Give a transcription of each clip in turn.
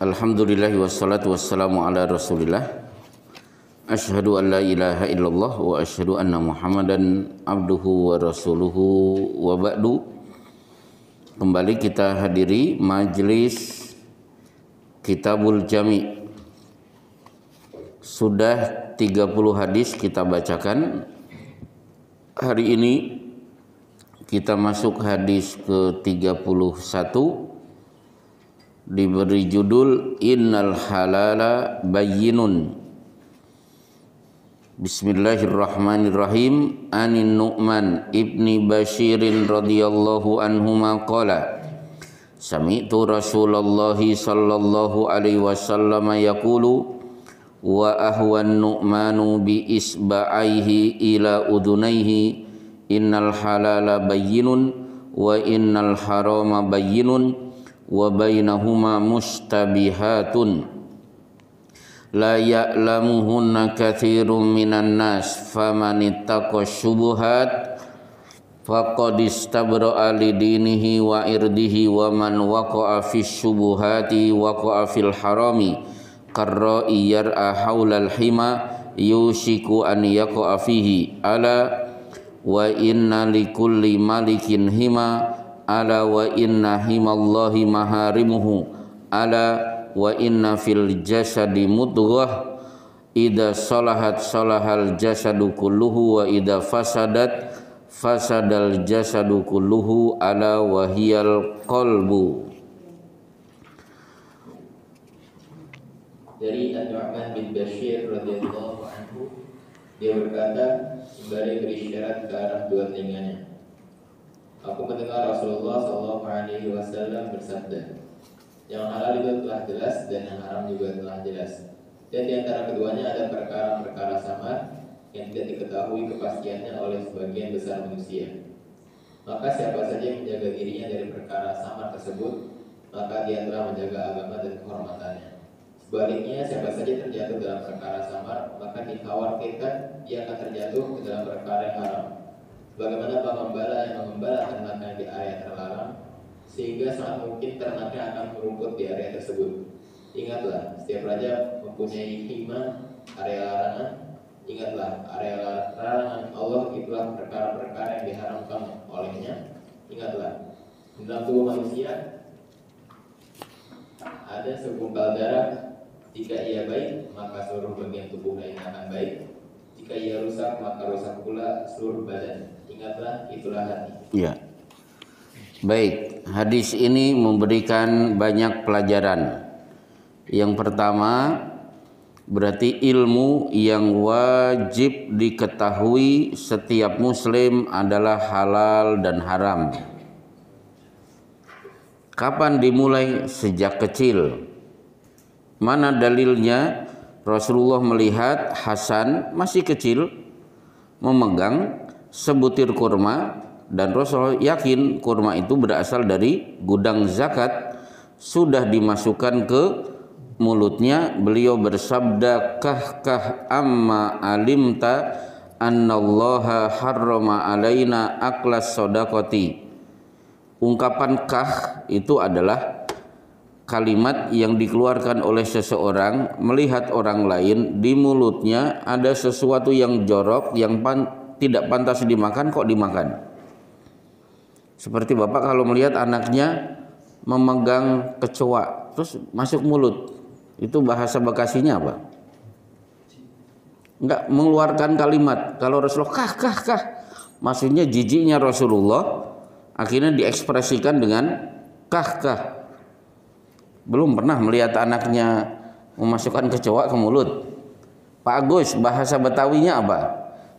Alhamdulillah wassalatu wassalamu ala Rasulillah. Asyhadu an la ilaha illallah wa asyhadu anna Muhammadan abduhu wa rasuluhu wa ba'du. Kembali kita hadiri majelis Kitabul Jami'. Sudah 30 hadis kita bacakan. Hari ini kita masuk hadis ke-31, diberi judul Innal halala bayyinun. Bismillahirrahmanirrahim. Anin Nu'man ibni Bashirin radhiyallahu anhuma qala sami'tu Rasulullah sallallahu alaihi wasallam yaqulu wa ahwan Nu'manu bi isba'aihi ila udunaihi innal halala bayyinun wa innal harama bayyinun wa bainahuma mustabihatun la ya'lamuhunna katsirun minan nas faman ittaqa syubuhat faqad istabra'a li dinihi wa irdihi wa man waqa'a fis syubuhati waqa'a fil harami qarra'i yar'a haulal hima yushiku an yaqa'a fihi ala wa inna likulli malikin hima ala wa inna himallahi maharimuhu ala wa inna fil jasadi mudghah idza salahat salahal jasadu kulluhu wa idza fasadat fasadal jasadu kulluhu ala wa hiyal qalbu. Dari An-Nu'man bin Bashir radhiyallahu anhu, dia berkata sembari berisyarat ke arah dua telinganya, aku mendengar Rasulullah SAW bersabda, yang halal itu telah jelas dan yang haram juga telah jelas. Dan di antara keduanya ada perkara-perkara samar yang tidak diketahui kepastiannya oleh sebagian besar manusia. Maka siapa saja yang menjaga dirinya dari perkara samar tersebut, maka dia telah menjaga agama dan kehormatannya. Sebaliknya, siapa saja terjatuh dalam perkara samar, maka dikhawatirkan dia akan terjatuh ke dalam perkara yang haram. Bagaimana pengembala yang mengembala ternaknya di area terlarang, sehingga sangat mungkin ternaknya akan merumput di area tersebut. Ingatlah, setiap raja mempunyai hima, area larangan. Ingatlah, area larangan Allah itulah perkara-perkara yang diharamkan olehnya. Ingatlah, dalam tubuh manusia ada segumpal darah. Jika ia baik, maka seluruh bagian tubuh lainnya akan baik. Jika ia rusak, maka rusak pula seluruh badan. Ingatlah, itulah hati. Ya. Baik, hadis ini memberikan banyak pelajaran. Yang pertama, berarti ilmu yang wajib diketahui setiap muslim adalah halal dan haram. Kapan dimulai? Sejak kecil. Mana dalilnya? Rasulullah melihat Hasan masih kecil memegang sebutir kurma dan Rasulullah yakin kurma itu berasal dari gudang zakat, sudah dimasukkan ke mulutnya. Beliau bersabda, kah amma alimta annallaha harrama alaina aklas sodakoti. Ungkapan kah itu adalah kalimat yang dikeluarkan oleh seseorang melihat orang lain di mulutnya ada sesuatu yang jorok, yang tidak pantas dimakan, kok dimakan. Seperti bapak kalau melihat anaknya memegang kecoa terus masuk mulut, itu bahasa Bekasinya apa? Enggak mengeluarkan kalimat. Kalau Rasulullah kah, maksudnya jijiknya Rasulullah akhirnya diekspresikan dengan kah. Belum pernah melihat anaknya memasukkan kecoa ke mulut. Pak Agus, bahasa Betawinya apa?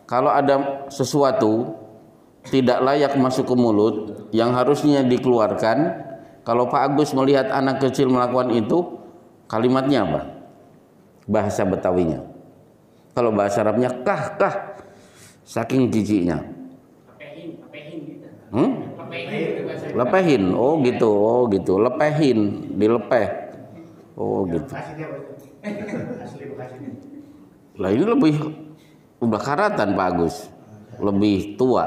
Kalau ada sesuatu tidak layak masuk ke mulut yang harusnya dikeluarkan, kalau Pak Agus melihat anak kecil melakukan itu, kalimatnya apa? Bahasa Betawinya. Kalau bahasa Arabnya kah, saking jijiknya. Lepehin, oh gitu, lepehin, dilepeh, oh gitu. Lah ini lebih udah karatan Pak Agus, lebih tua.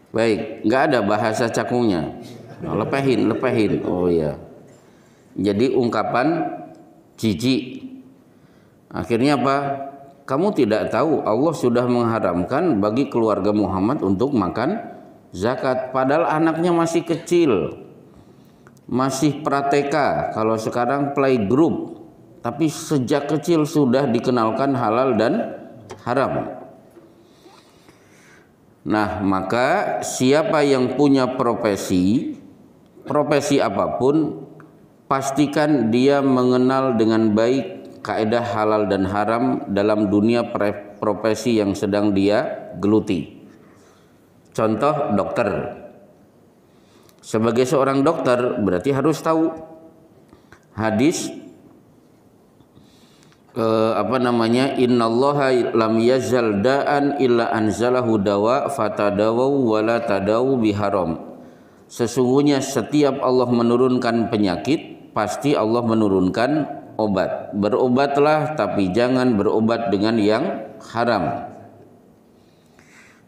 Baik, nggak ada bahasa cakungnya. Lepehin. Oh iya. Jadi ungkapan jijik. Akhirnya apa? Kamu tidak tahu Allah sudah mengharamkan bagi keluarga Muhammad untuk makan zakat, padahal anaknya masih kecil, masih prateka, kalau sekarang playgroup, tapi sejak kecil sudah dikenalkan halal dan haram. Nah, maka siapa yang punya profesi apapun, pastikan dia mengenal dengan baik kaidah halal dan haram dalam dunia profesi yang sedang dia geluti. Contoh dokter. Sebagai seorang dokter berarti harus tahu hadis innallaha lam yazal da'an illa anzalahu dawa fatadawu wala tadawu biharam. Sesungguhnya setiap Allah menurunkan penyakit, pasti Allah menurunkan obat. Berobatlah tapi jangan berobat dengan yang haram.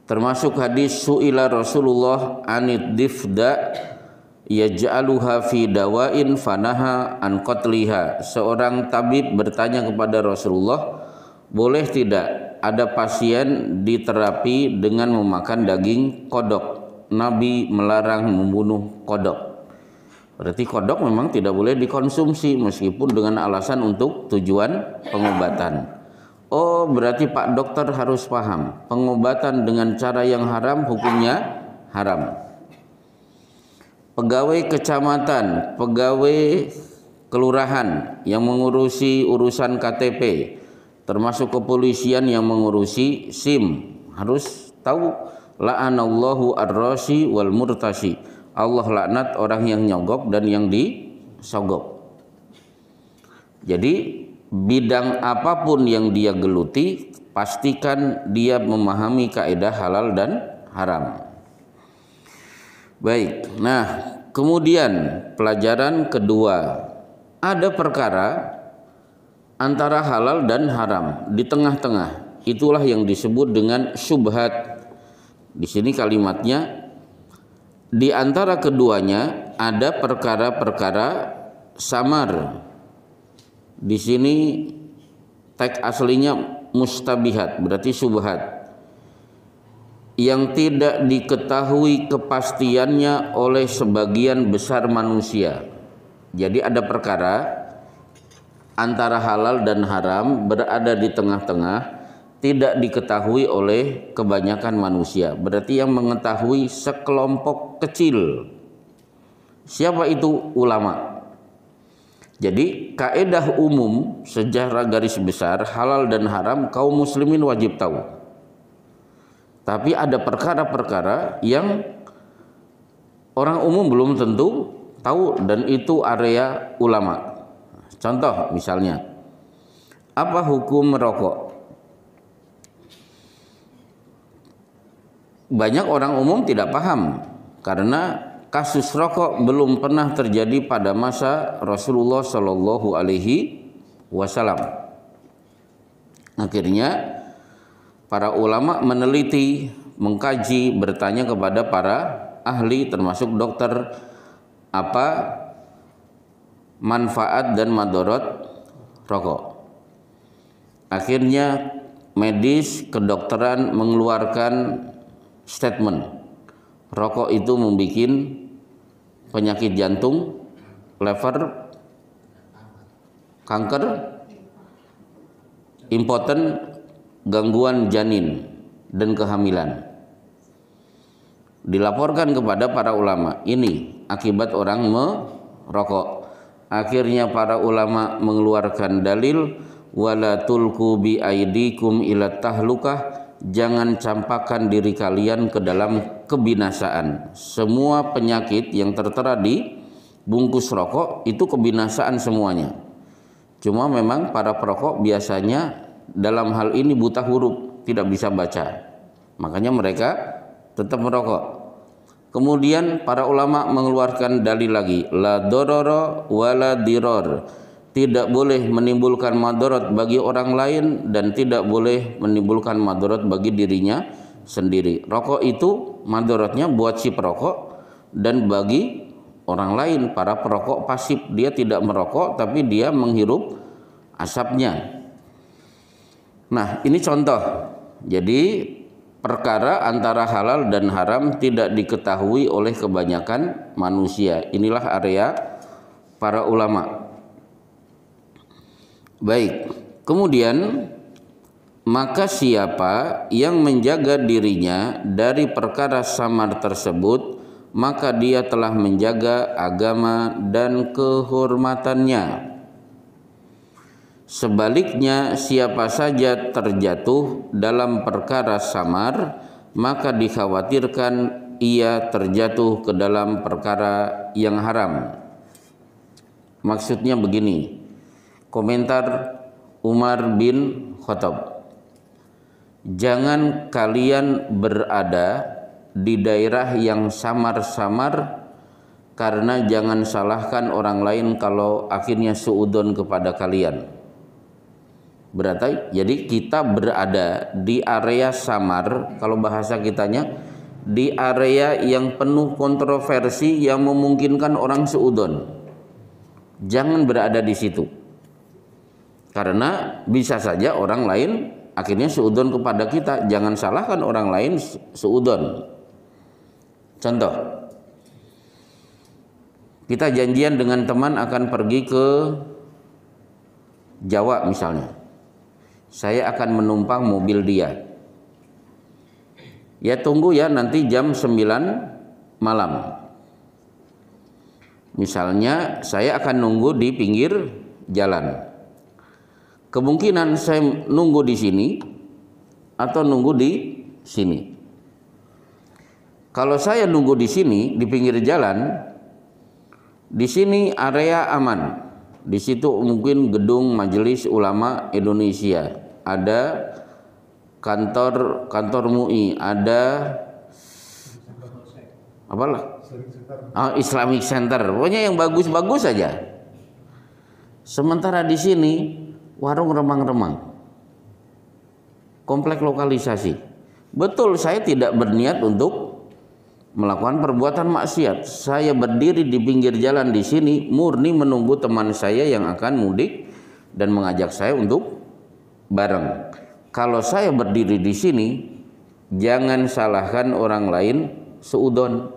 Termasuk hadis su'ila Rasulullah anid difda yaj'aluha fi dawain fanaha an qatliha. Seorang tabib bertanya kepada Rasulullah, boleh tidak ada pasien diterapi dengan memakan daging kodok? Nabi melarang membunuh kodok. Berarti kodok memang tidak boleh dikonsumsi meskipun dengan alasan untuk tujuan pengobatan. Oh, berarti Pak Dokter harus paham, pengobatan dengan cara yang haram hukumnya haram. Pegawai kecamatan, pegawai kelurahan yang mengurusi urusan KTP, termasuk kepolisian yang mengurusi SIM, harus tahu la'anallahu ar-rashi wal murtashi. Allah laknat orang yang nyogok dan yang disogok. Jadi bidang apapun yang dia geluti, pastikan dia memahami kaidah halal dan haram. Baik, nah kemudian pelajaran kedua, ada perkara antara halal dan haram di tengah-tengah. Itulah yang disebut dengan syubhat. Di sini kalimatnya, di antara keduanya ada perkara-perkara samar. Di sini teks aslinya mustabihat, berarti syubhat, yang tidak diketahui kepastiannya oleh sebagian besar manusia. Jadi ada perkara antara halal dan haram berada di tengah-tengah, tidak diketahui oleh kebanyakan manusia. Berarti yang mengetahui sekelompok kecil. Siapa itu? Ulama. Jadi kaidah umum sejarah garis besar halal dan haram kaum muslimin wajib tahu. Tapi ada perkara-perkara yang orang umum belum tentu tahu, dan itu area ulama. Contoh misalnya, apa hukum merokok? Banyak orang umum tidak paham karena kasus rokok belum pernah terjadi pada masa Rasulullah Shallallahu Alaihi Wasallam. Akhirnya para ulama meneliti, mengkaji, bertanya kepada para ahli termasuk dokter, apa manfaat dan madorot rokok. Akhirnya medis kedokteran mengeluarkan statement, rokok itu membuat penyakit jantung, liver, kanker, impoten, gangguan janin dan kehamilan. Dilaporkan kepada para ulama, ini akibat orang merokok. Akhirnya para ulama mengeluarkan dalil, wala tulku bi aidikum ila tahlukah, jangan campakkan diri kalian ke dalam kebinasaan. Semua penyakit yang tertera di bungkus rokok itu kebinasaan semuanya. Cuma memang para perokok biasanya dalam hal ini buta huruf, tidak bisa baca. Makanya mereka tetap merokok. Kemudian para ulama mengeluarkan dalil lagi, la dororo wala diror. Tidak boleh menimbulkan madarat bagi orang lain dan tidak boleh menimbulkan madarat bagi dirinya sendiri. Rokok itu madaratnya buat si perokok dan bagi orang lain, para perokok pasif. Dia tidak merokok tapi dia menghirup asapnya. Nah, ini contoh. Jadi perkara antara halal dan haram tidak diketahui oleh kebanyakan manusia. Inilah area para ulama. Baik, kemudian maka siapa yang menjaga dirinya dari perkara samar tersebut, maka dia telah menjaga agama dan kehormatannya. Sebaliknya, siapa saja terjatuh dalam perkara samar, maka dikhawatirkan ia terjatuh ke dalam perkara yang haram. Maksudnya begini, komentar Umar bin Khattab, jangan kalian berada di daerah yang samar-samar, karena jangan salahkan orang lain kalau akhirnya suudzon kepada kalian. Berarti jadi kita berada di area samar, kalau bahasa kitanya di area yang penuh kontroversi yang memungkinkan orang suudzon. Jangan berada di situ, karena bisa saja orang lain akhirnya suudzon kepada kita. Jangan salahkan orang lain suudzon. Contoh, kita janjian dengan teman akan pergi ke Jawa misalnya. Saya akan menumpang mobil dia. Ya tunggu ya, nanti jam 9 malam. Misalnya saya akan nunggu di pinggir jalan. Kemungkinan saya nunggu di sini atau nunggu di sini. Kalau saya nunggu di sini di pinggir jalan, di sini area aman. Di situ mungkin gedung Majelis Ulama Indonesia, ada kantor MUI, ada apalah, Islamic Center, pokoknya yang bagus-bagus saja. Sementara di sini warung remang-remang, komplek lokalisasi. Betul, saya tidak berniat untuk melakukan perbuatan maksiat. Saya berdiri di pinggir jalan di sini murni menunggu teman saya yang akan mudik dan mengajak saya untuk bareng. Kalau saya berdiri di sini, jangan salahkan orang lain suudzon.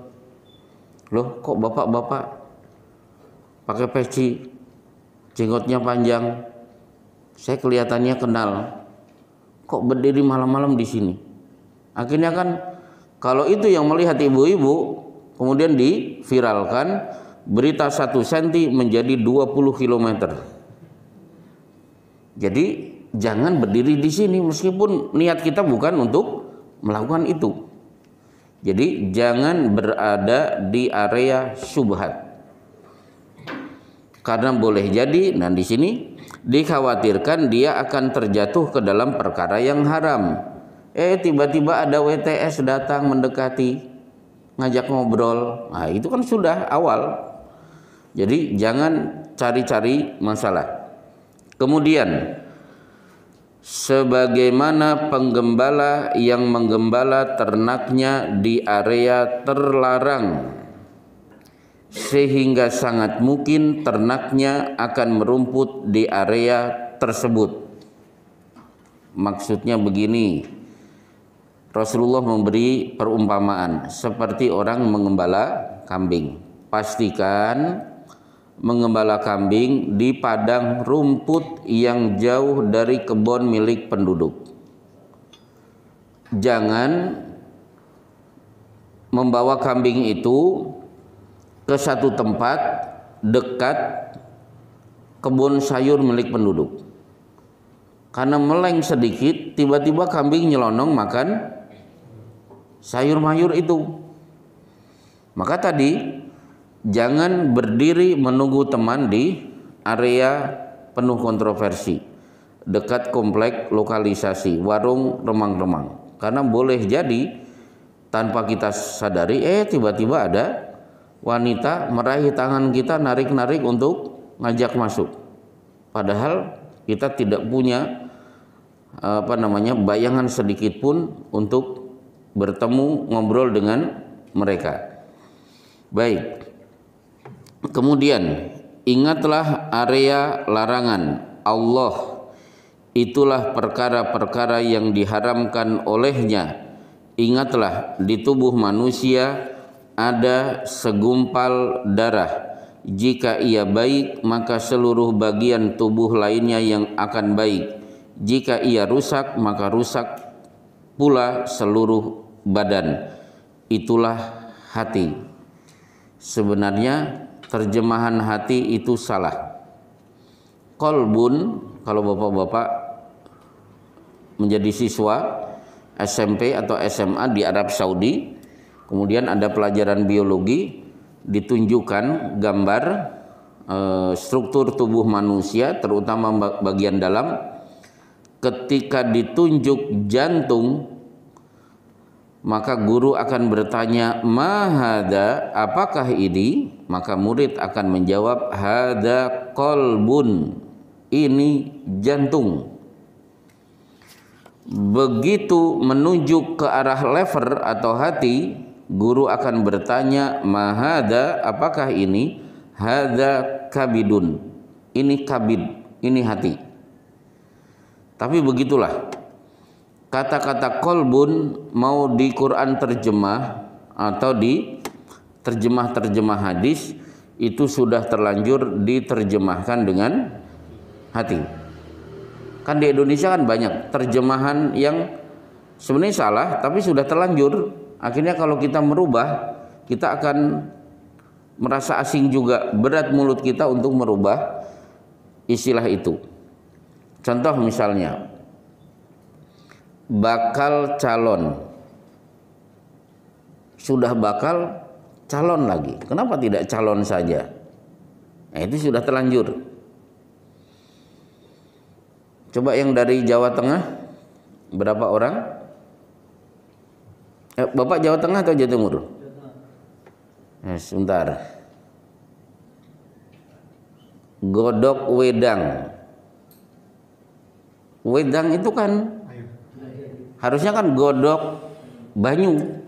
Loh, kok bapak-bapak pakai peci, jenggotnya panjang, saya kelihatannya kenal, kok berdiri malam-malam di sini? Akhirnya kan kalau itu yang melihat ibu-ibu, kemudian diviralkan, berita 1 cm menjadi 20 km. Jadi jangan berdiri di sini meskipun niat kita bukan untuk melakukan itu. Jadi jangan berada di area syubhat. Karena boleh jadi, nah di sini dikhawatirkan dia akan terjatuh ke dalam perkara yang haram. Tiba-tiba ada WTS datang mendekati, ngajak ngobrol. Nah, itu kan sudah awal. Jadi jangan cari-cari masalah. Kemudian, sebagaimana penggembala yang menggembala ternaknya di area terlarang, sehingga sangat mungkin ternaknya akan merumput di area tersebut. Maksudnya begini, Rasulullah memberi perumpamaan seperti orang mengembala kambing. Pastikan mengembala kambing di padang rumput yang jauh dari kebun milik penduduk. Jangan membawa kambing itu ke satu tempat dekat kebun sayur milik penduduk. Karena meleng sedikit, tiba-tiba kambing nyelonong makan sayur mayur itu. Maka tadi jangan berdiri menunggu teman di area penuh kontroversi, dekat komplek lokalisasi, warung remang-remang. Karena boleh jadi tanpa kita sadari, tiba-tiba ada wanita meraih tangan kita, narik-narik untuk ngajak masuk. Padahal kita tidak punya bayangan sedikit pun untuk bertemu ngobrol dengan mereka. Baik. Kemudian ingatlah area larangan Allah, itulah perkara-perkara yang diharamkan olehnya. Ingatlah di tubuh manusia ada segumpal darah. Jika ia baik, maka seluruh bagian tubuh lainnya yang akan baik. Jika ia rusak, maka rusak pula seluruh badan. Itulah hati. Sebenarnya terjemahan hati itu salah. Qalbun, kalau bapak-bapak menjadi siswa SMP atau SMA di Arab Saudi, kemudian ada pelajaran biologi, ditunjukkan gambar struktur tubuh manusia, terutama bagian dalam. Ketika ditunjuk jantung, maka guru akan bertanya, mahada, apakah ini? Maka murid akan menjawab, hada qalbun, ini jantung. Begitu menunjuk ke arah lever atau hati, guru akan bertanya, mahada, apakah ini? Hada kabidun, ini kabid, ini hati. Tapi begitulah, kata-kata kolbun mau di Quran terjemah atau di terjemah hadis itu sudah terlanjur diterjemahkan dengan hati. Kan di Indonesia kan banyak terjemahan yang sebenarnya salah tapi sudah terlanjur. Akhirnya kalau kita merubah, kita akan merasa asing juga, berat mulut kita untuk merubah istilah itu. Contoh misalnya, bakal calon, sudah bakal calon lagi, kenapa tidak calon saja? Nah, itu sudah terlanjur. Coba yang dari Jawa Tengah, berapa orang? Bapak Jawa Tengah atau Jawa Timur? Sebentar. Godok wedang. Wedang itu kan harusnya kan godok banyu.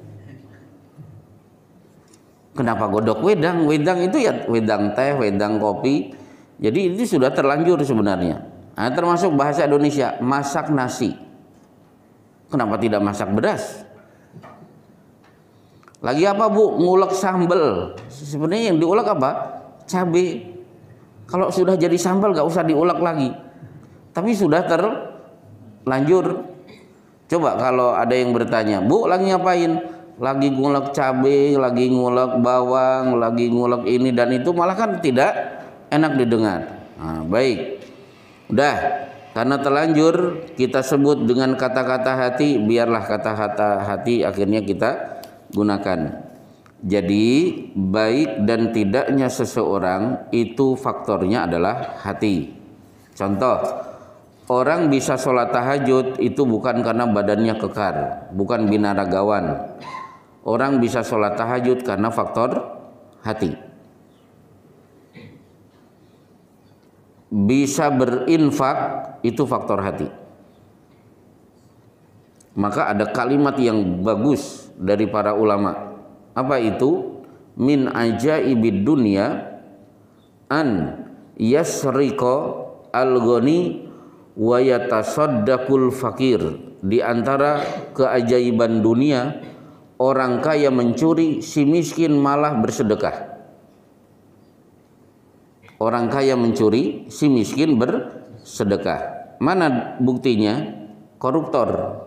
Kenapa godok wedang? Wedang itu ya wedang teh, wedang kopi. Jadi itu sudah terlanjur sebenarnya. Nah, termasuk bahasa Indonesia, masak nasi. Kenapa tidak masak beras? Lagi apa Bu? Ngulek sambal. Sebenarnya yang diulek apa? Cabai. Kalau sudah jadi sambal gak usah diulek lagi. Tapi sudah terlanjur. Coba kalau ada yang bertanya, Bu lagi ngapain? Lagi ngulek cabai, lagi ngulek bawang, lagi ngulek ini dan itu, malah kan tidak enak didengar. Nah, baik. Udah, karena terlanjur kita sebut dengan kata-kata hati, biarlah kata-kata hati akhirnya kita gunakan. Jadi baik dan tidaknya seseorang itu faktornya adalah hati. Contoh, orang bisa sholat tahajud itu bukan karena badannya kekar, bukan binaragawan. Orang bisa sholat tahajud karena faktor hati. Bisa berinfak itu faktor hati. Maka ada kalimat yang bagus dari para ulama. Apa itu? Min ajaibid dunya an yasriqa al-ghani wa yatasaddaqul fakir. Di antara keajaiban dunia, orang kaya mencuri, si miskin malah bersedekah. Orang kaya mencuri, si miskin bersedekah. Mana buktinya? Koruptor.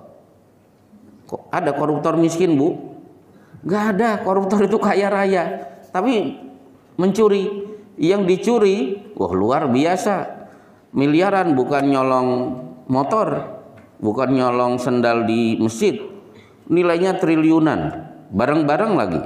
Kok ada koruptor miskin, Bu? Gak ada. Koruptor itu kaya raya, tapi mencuri. Yang dicuri, wah luar biasa, miliaran, bukan nyolong motor, bukan nyolong sendal di masjid, nilainya triliunan, barang-barang lagi.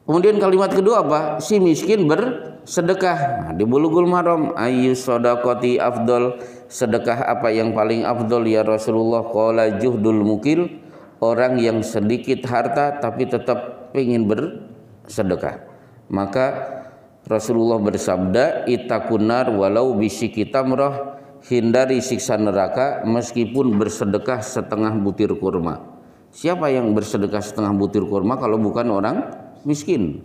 Kemudian kalimat kedua apa? Si miskin bersedekah. Nah, di Bulughul Maram, ayyus shadaqati afdol, sedekah apa yang paling afdol ya Rasulullah? Qala juhdul mukil, orang yang sedikit harta tapi tetap ingin bersedekah. Maka Rasulullah bersabda, itakunar walau bisiki tamrah, hindari siksa neraka meskipun bersedekah setengah butir kurma. Siapa yang bersedekah setengah butir kurma kalau bukan orang miskin?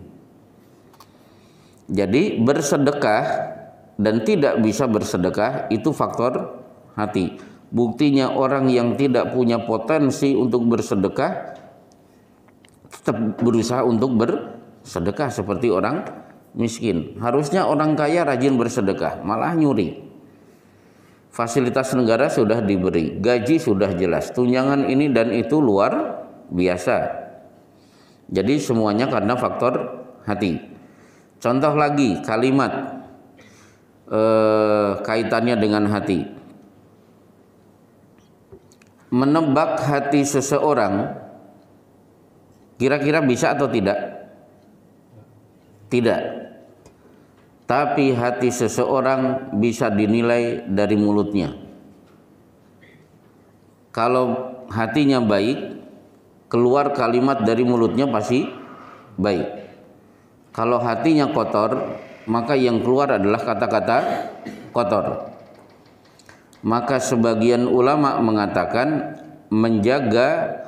Jadi bersedekah dan tidak bisa bersedekah itu faktor hati. Buktinya orang yang tidak punya potensi untuk bersedekah tetap berusaha untuk bersedekah seperti orang miskin. Harusnya orang kaya rajin bersedekah, malah nyuri. Fasilitas negara sudah diberi, gaji sudah jelas, tunjangan ini dan itu luar biasa. Jadi semuanya karena faktor hati. Contoh lagi kalimat kaitannya dengan hati. Menebak hati seseorang kira-kira bisa atau tidak? Tidak. Tapi hati seseorang bisa dinilai dari mulutnya. Kalau hatinya baik, keluar kalimat dari mulutnya pasti baik. Kalau hatinya kotor, maka yang keluar adalah kata-kata kotor. Maka sebagian ulama mengatakan menjaga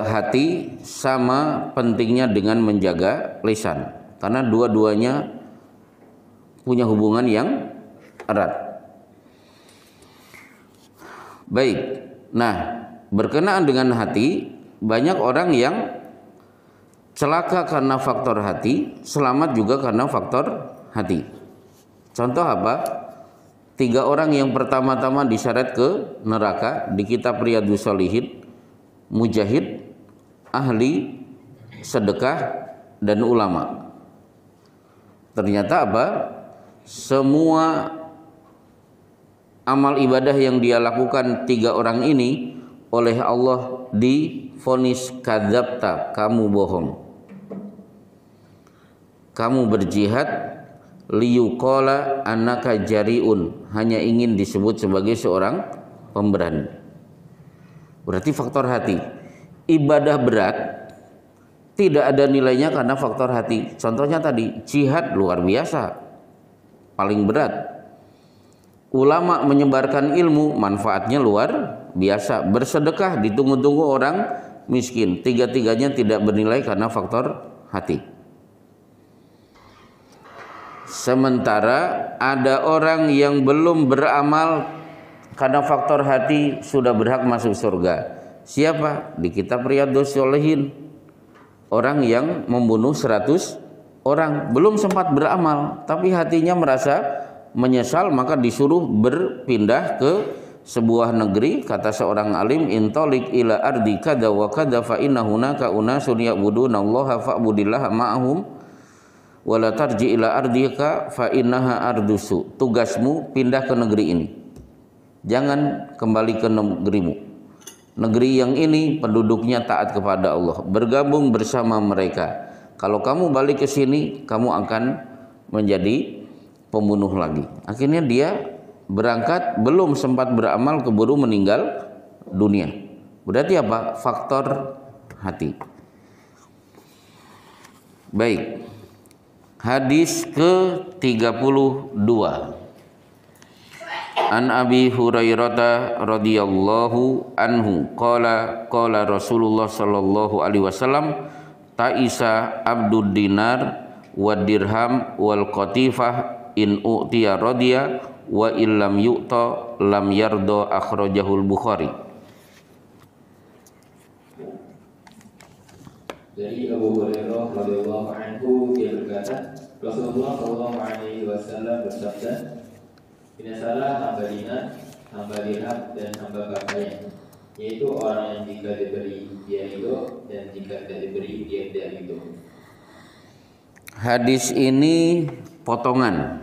hati sama pentingnya dengan menjaga lisan, karena dua-duanya punya hubungan yang erat. Baik, nah berkenaan dengan hati, banyak orang yang celaka karena faktor hati, selamat juga karena faktor hati. Contoh apa? 3 orang yang pertama-tama diseret ke neraka di kitab Riyadhus Shalihin: mujahid, ahli sedekah, dan ulama. Ternyata apa? Semua amal ibadah yang dia lakukan 3 orang ini oleh Allah divonis kadzabta, kamu bohong. Kamu berjihad liyuqala annaka jariun, hanya ingin disebut sebagai seorang pemberani. Berarti faktor hati. Ibadah berat tidak ada nilainya karena faktor hati. Contohnya tadi, jihad luar biasa, paling berat. Ulama menyebarkan ilmu, manfaatnya luar biasa. Bersedekah ditunggu-tunggu orang miskin. 3-tiganya tidak bernilai karena faktor hati. Sementara ada orang yang belum beramal karena faktor hati sudah berhak masuk surga. Siapa? Di kitab Riyadhus Shalihin, orang yang membunuh 100 orang, belum sempat beramal tapi hatinya merasa menyesal, maka disuruh berpindah ke sebuah negeri. Kata seorang alim, intolik ila ardi kada wa kada fa inna hunaka unasun ya'budunallaha fa'budillaha ma'ahum wala tarji ila ardika fa innaha ardusu. Tugasmu pindah ke negeri ini, jangan kembali ke negerimu. Negeri yang ini penduduknya taat kepada Allah, bergabung bersama mereka. Kalau kamu balik ke sini, kamu akan menjadi pembunuh lagi. Akhirnya dia berangkat, belum sempat beramal, keburu meninggal dunia. Berarti apa? Faktor hati. Baik. Hadis ke-32. An Abi Hurairah radhiyallahu anhu qala qala Rasulullah sallallahu alaihi wasallam ta'isa abdud dinar wad dirham wal qatifah in u'tiya radiya wa illam yu'ta lam yarda, akhrajahul Bukhari. Dari Abu Hurairah radhiyallahu anhu, dia berkata, Rasulullah sallallahu alaihi wasallam bersabda, binasalah hamba dinar, hamba dirham, dan hamba pakaian, yaitu orang yang jika diberi dia ridho, dan jika tidak diberi dia tidak ridho. Hadis ini potongan,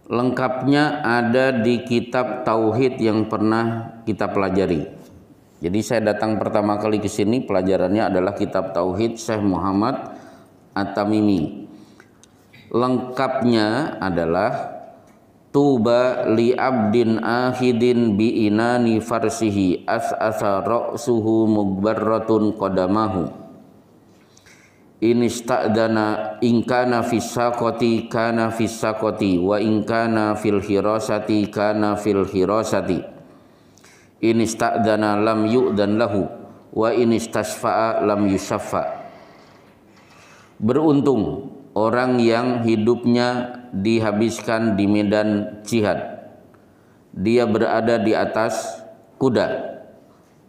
lengkapnya ada di kitab Tauhid yang pernah kita pelajari. Jadi saya datang pertama kali ke sini, pelajarannya adalah kitab Tauhid Syekh Muhammad At-Tamimi. Lengkapnya adalah tuba li abdin ahidin bi inani farsihi as'asa ra'suhu mugbarratun qadamahu in ista'dana in kana fis saqati kana fis saqati wa in kana fil hirasati kana fil hirasati in ista'dana lam yu'dan lahu wa in istasfa'a lam yusaffa. Beruntung orang yang hidupnya dihabiskan di medan jihad. Dia berada di atas kuda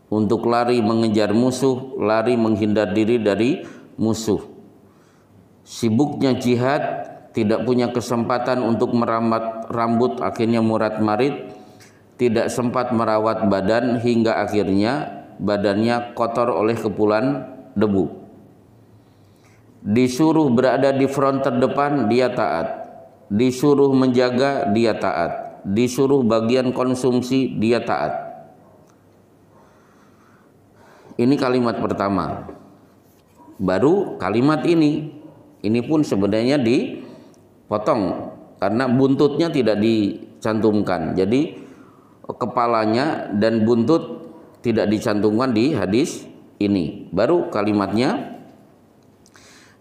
untuk lari mengejar musuh, lari menghindar diri dari musuh. Sibuknya jihad, tidak punya kesempatan untuk merawat rambut, akhirnya murat-marit, tidak sempat merawat badan hingga akhirnya badannya kotor oleh kepulan debu. Disuruh berada di front terdepan, dia taat. Disuruh menjaga, dia taat. Disuruh bagian konsumsi, dia taat. Ini kalimat pertama. Baru kalimat ini pun sebenarnya dipotong karena buntutnya tidak dicantumkan. Jadi kepalanya dan buntut tidak dicantumkan di hadis ini. Baru kalimatnya,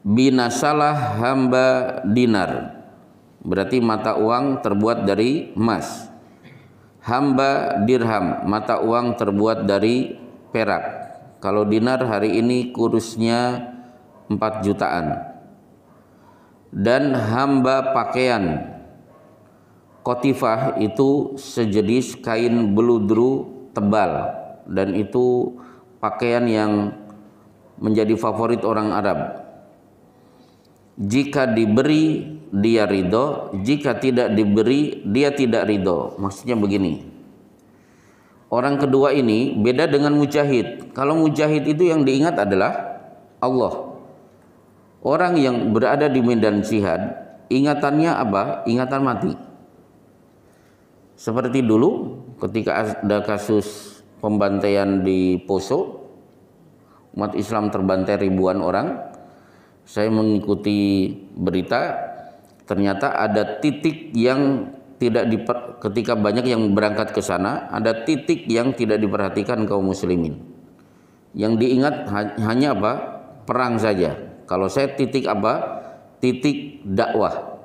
binasalah hamba dinar, berarti mata uang terbuat dari emas. Hamba dirham, mata uang terbuat dari perak. Kalau dinar hari ini kursnya 4 jutaan. Dan hamba pakaian, kotifah itu sejenis kain beludru tebal, dan itu pakaian yang menjadi favorit orang Arab. Jika diberi dia ridho, jika tidak diberi dia tidak ridho. Maksudnya begini, orang kedua ini beda dengan mujahid. Kalau mujahid itu yang diingat adalah Allah. Orang yang berada di medan jihad, ingatannya apa? Ingatan mati. Seperti dulu ketika ada kasus pembantaian di Poso, umat Islam terbantai ribuan orang. Saya mengikuti berita, ternyata ada titik yang tidak ketika banyak yang berangkat ke sana, ada titik yang tidak diperhatikan kaum muslimin. Yang diingat hanya apa? Perang saja. Kalau saya titik apa? Titik dakwah.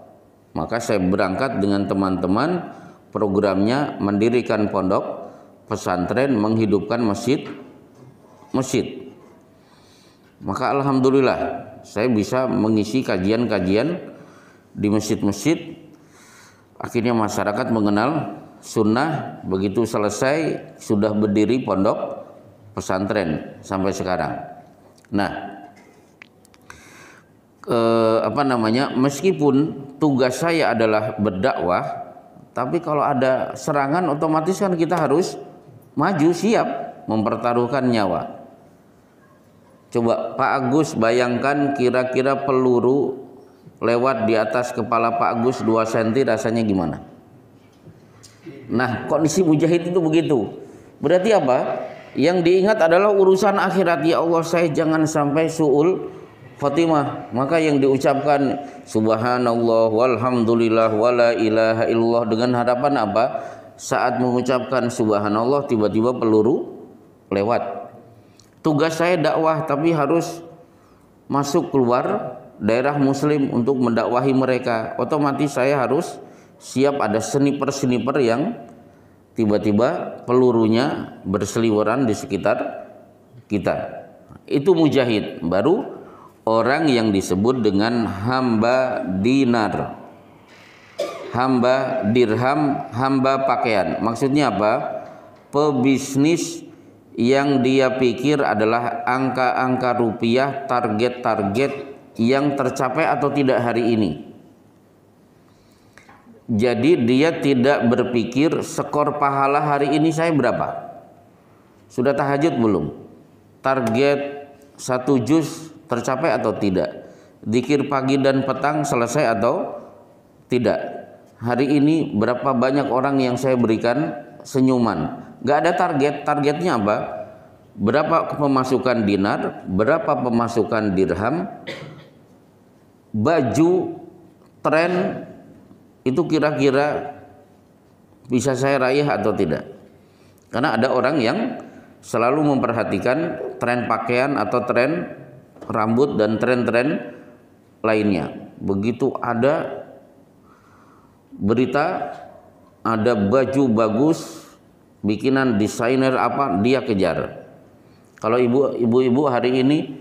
Maka saya berangkat dengan teman-teman, programnya mendirikan pondok pesantren, menghidupkan masjid. Maka alhamdulillah saya bisa mengisi kajian-kajian di masjid-masjid. Akhirnya masyarakat mengenal sunnah. Begitu selesai sudah berdiri pondok pesantren sampai sekarang. Nah, meskipun tugas saya adalah berdakwah, tapi kalau ada serangan otomatis kan kita harus maju, siap mempertaruhkan nyawa. Coba Pak Agus bayangkan, kira-kira peluru lewat di atas kepala Pak Agus 2 cm, rasanya gimana? Nah, kondisi mujahid itu begitu. Berarti apa? Yang diingat adalah urusan akhirat. Ya Allah, saya jangan sampai su'ul khotimah. Maka yang diucapkan subhanallah walhamdulillah wala ilaha illallah, dengan harapan apa? Saat mengucapkan subhanallah tiba-tiba peluru lewat. Tugas saya dakwah, tapi harus masuk keluar daerah muslim untuk mendakwahi mereka. Otomatis saya harus siap, ada sniper yang tiba-tiba pelurunya berseliweran di sekitar kita. Itu mujahid. Baru orang yang disebut dengan hamba dinar, hamba dirham, hamba pakaian. Maksudnya apa? Pebisnis yang dia pikir adalah angka-angka rupiah, target-target yang tercapai atau tidak hari ini. Jadi dia tidak berpikir skor pahala hari ini saya berapa, sudah tahajud belum, target 1 juz tercapai atau tidak, zikir pagi dan petang selesai atau tidak, hari ini berapa banyak orang yang saya berikan senyuman. Gak ada target. Targetnya apa? Berapa pemasukan dinar, berapa pemasukan dirham, baju, tren, itu kira-kira bisa saya raih atau tidak. Karena ada orang yang selalu memperhatikan tren pakaian atau tren rambut dan tren-tren lainnya. Begitu ada berita, ada baju bagus bikinan desainer apa, dia kejar. Kalau ibu-ibu hari ini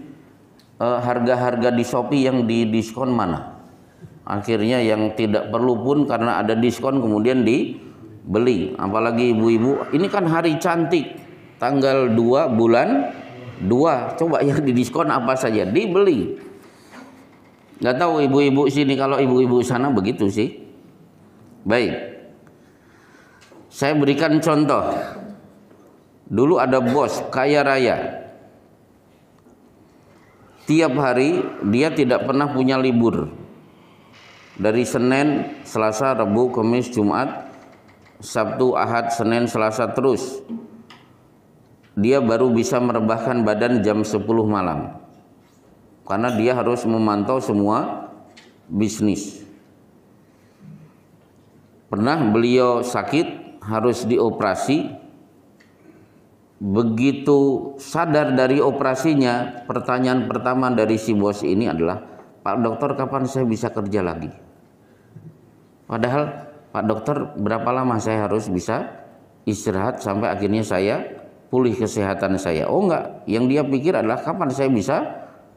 harga-harga di Shopee yang di diskon mana? Akhirnya yang tidak perlu pun karena ada diskon kemudian dibeli. Apalagi ibu-ibu, ini kan hari cantik, tanggal 2 bulan 2, coba yang didiskon apa saja dibeli. Nggak tahu ibu-ibu sini, kalau ibu-ibu sana begitu sih. Baik, saya berikan contoh. Dulu ada bos kaya raya, tiap hari dia tidak pernah punya libur. Dari Senin, Selasa, Rabu, Kamis, Jumat, Sabtu, Ahad, Senin, Selasa terus. Dia baru bisa merebahkan badan jam 10 malam. Karena dia harus memantau semua bisnis. Pernah beliau sakit, harus dioperasi. Begitu sadar dari operasinya, pertanyaan pertama dari si bos ini adalah, "Pak dokter, kapan saya bisa kerja lagi?" Padahal, "Pak dokter, berapa lama saya harus bisa istirahat sampai akhirnya saya pulih kesehatan saya?" Oh enggak, yang dia pikir adalah kapan saya bisa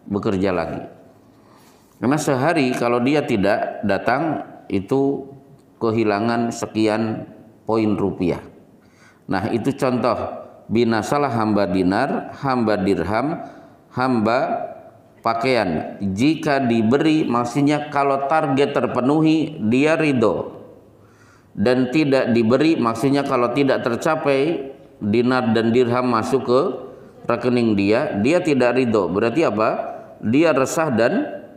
bekerja lagi. Karena sehari kalau dia tidak datang itu kehilangan sekian poin rupiah. Nah, itu contoh binasalah hamba dinar, hamba dirham, hamba pakaian. Jika diberi, maksudnya kalau target terpenuhi dia ridho, dan tidak diberi maksudnya kalau tidak tercapai dinar dan dirham masuk ke rekening dia tidak ridho. Berarti apa? Dia resah dan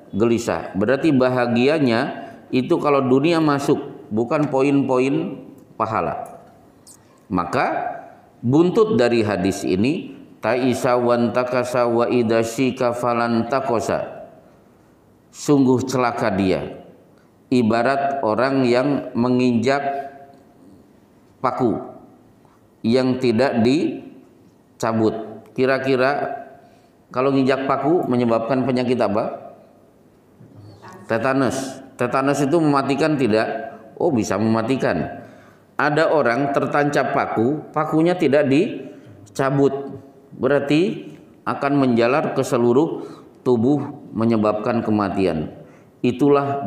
gelisah. Berarti bahagianya itu kalau dunia masuk, bukan poin-poin pahala. Maka buntut dari hadis ini, ta'isa wan takasa wa idasika falan takosa. Sungguh celaka dia, ibarat orang yang menginjak paku yang tidak dicabut. Kira-kira kalau nginjak paku menyebabkan penyakit apa? Tetanus. Tetanus itu mematikan tidak? Oh, bisa mematikan. Ada orang tertancap paku, pakunya tidak dicabut, berarti akan menjalar ke seluruh tubuh menyebabkan kematian. Itulah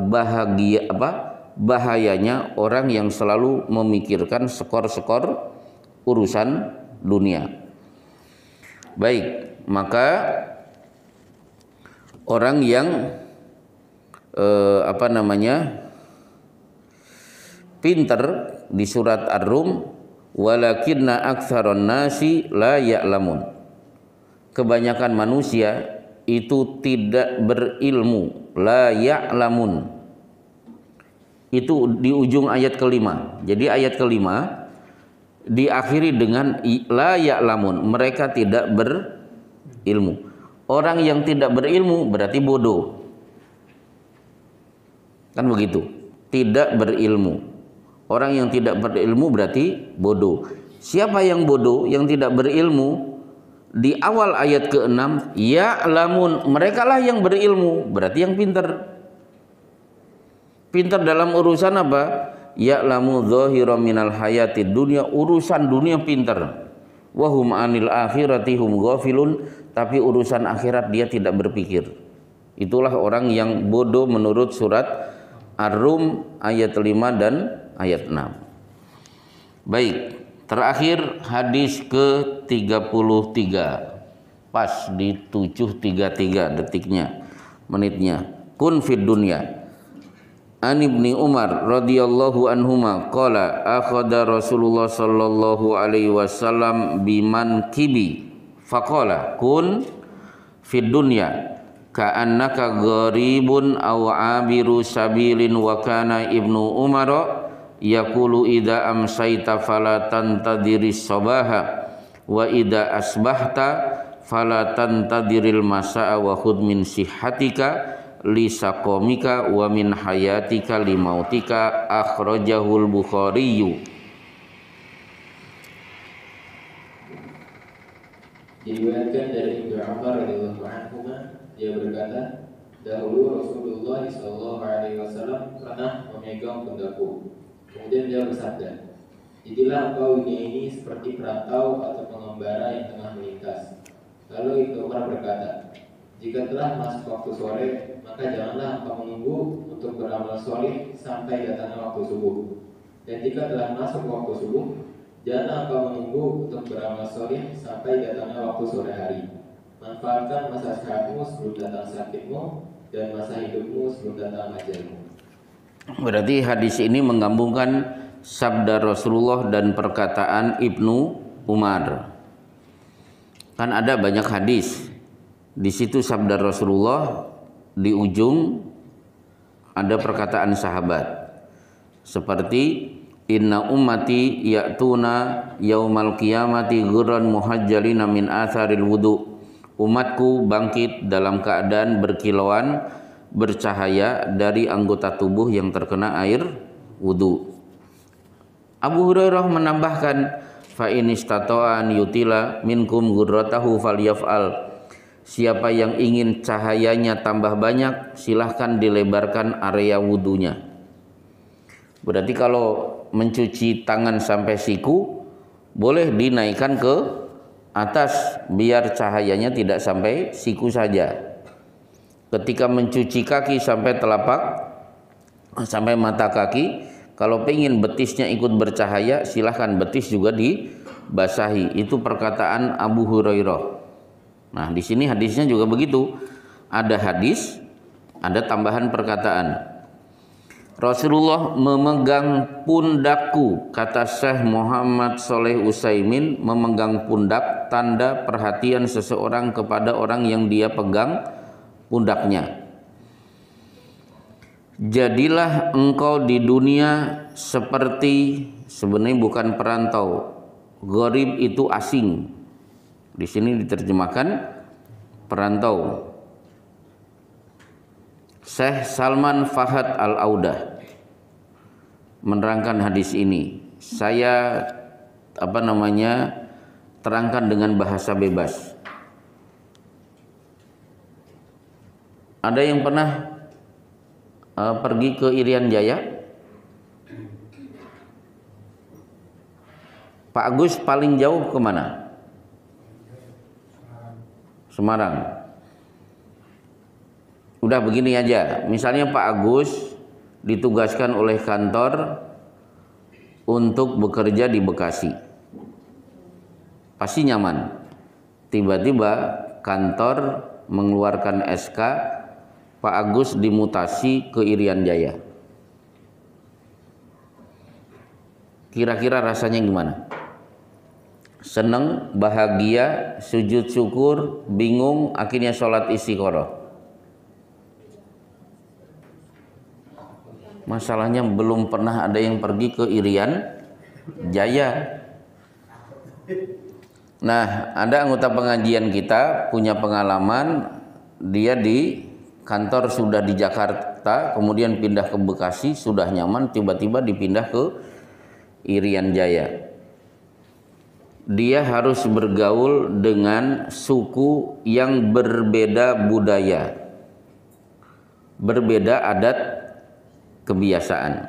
bahayanya orang yang selalu memikirkan skor-skor urusan dunia. Baik, maka orang yang pinter di surat Ar-Rum, walakinna aktsaron nasi la ya'lamun. Kebanyakan manusia itu tidak berilmu, la ya'lamun. Itu di ujung ayat kelima. Jadi ayat kelima diakhiri dengan la ya'lamun, mereka tidak berilmu. Orang yang tidak berilmu berarti bodoh. Kan begitu, tidak berilmu. Orang yang tidak berilmu berarti bodoh. Siapa yang bodoh, yang tidak berilmu? Di awal ayat ke-6, ya'lamun, mereka lah yang berilmu, berarti yang pintar. Pintar dalam urusan apa? Ya'lamu dhahiran minal hayatid dunya, urusan dunia pintar. Wa hum 'anil akhirati hum ghafilun, tapi urusan akhirat dia tidak berpikir. Itulah orang yang bodoh menurut surat Ar-Rum ayat 5 dan ayat 6. Baik, terakhir hadis ke-33. Pas di 7.33 detiknya, menitnya. Kun fid dunya. An Ibni Umar radhiyallahu anhuma qala akhadha Rasulullah sallallahu alaihi wasallam biman kibi faqala kun fid dunya ka'annaka gharibun aw abiru sabilin wa kana Ibnu Umar yaqulu idza amsayta fala tantadiris sabaha wa idza asbahta fala tantadiril masa'a wa khudh min sihhatika li saqamika wa min hayatika li mautika. Akhrajahul Bukhari. Diriwayatkan dari Ibnu Umar radhiyallahu anhu, dia berkata, dahulu Rasulullah sallallahu alaihi wasallam pernah memegang pundakku. Kemudian dia bersabda, jadilah engkau dunia ini seperti perantau atau pengembara yang tengah melintas. Lalu Ibnu Umar berkata, Jika telah masuk waktu sore, maka janganlah engkau menunggu untuk beramal soleh sampai datangnya waktu subuh. Dan jika telah masuk waktu subuh, janganlah engkau menunggu untuk beramal soleh sampai datangnya waktu sore hari. Manfaatkan masa sehatmu sebelum datang sakitmu, dan masa hidupmu sebelum datang ajalmu. Berarti hadis ini menggabungkan sabda Rasulullah dan perkataan Ibnu Umar. Kan ada banyak hadis. Di situ sabda Rasulullah, di ujung ada perkataan sahabat. Seperti inna ummati ya'tuna yaumal qiyamati ghurran muhajjalina min atharil wudu. Umatku bangkit dalam keadaan berkilauan bercahaya dari anggota tubuh yang terkena air wudu. Abu Hurairah menambahkan, fa in istata'an yutila minkum ghurratahu falyaf'al. Siapa yang ingin cahayanya tambah banyak, silahkan dilebarkan area wudunya. Berarti kalau mencuci tangan sampai siku, boleh dinaikkan ke atas biar cahayanya tidak sampai siku saja. Ketika mencuci kaki sampai telapak, sampai mata kaki, kalau pengen betisnya ikut bercahaya, silahkan betis juga dibasahi. Itu perkataan Abu Hurairah. Nah, di sini hadisnya juga begitu. Ada hadis, ada tambahan perkataan. Rasulullah memegang pundakku, kata Syekh Muhammad Shaleh Utsaimin. Memegang pundak tanda perhatian seseorang kepada orang yang dia pegang pundaknya. Jadilah engkau di dunia seperti, sebenarnya bukan perantau. Gharib itu asing. Di sini diterjemahkan perantau. Syekh Salman Fahad Al-Audah menerangkan hadis ini. Saya terangkan dengan bahasa bebas. Ada yang pernah pergi ke Irian Jaya? Pak Agus paling jauh kemana? Semarang. Udah begini aja, misalnya Pak Agus ditugaskan oleh kantor untuk bekerja di Bekasi, pasti nyaman. Tiba-tiba kantor mengeluarkan SK, Pak Agus dimutasi ke Irian Jaya. Kira-kira rasanya gimana? Seneng, bahagia, sujud syukur, bingung, akhirnya sholat istiqoroh. Masalahnya belum pernah ada yang pergi ke Irian Jaya. Nah, ada anggota pengajian kita punya pengalaman, dia di kantor sudah di Jakarta, kemudian pindah ke Bekasi, sudah nyaman, tiba-tiba dipindah ke Irian Jaya. Dia harus bergaul dengan suku yang berbeda budaya, berbeda adat kebiasaan,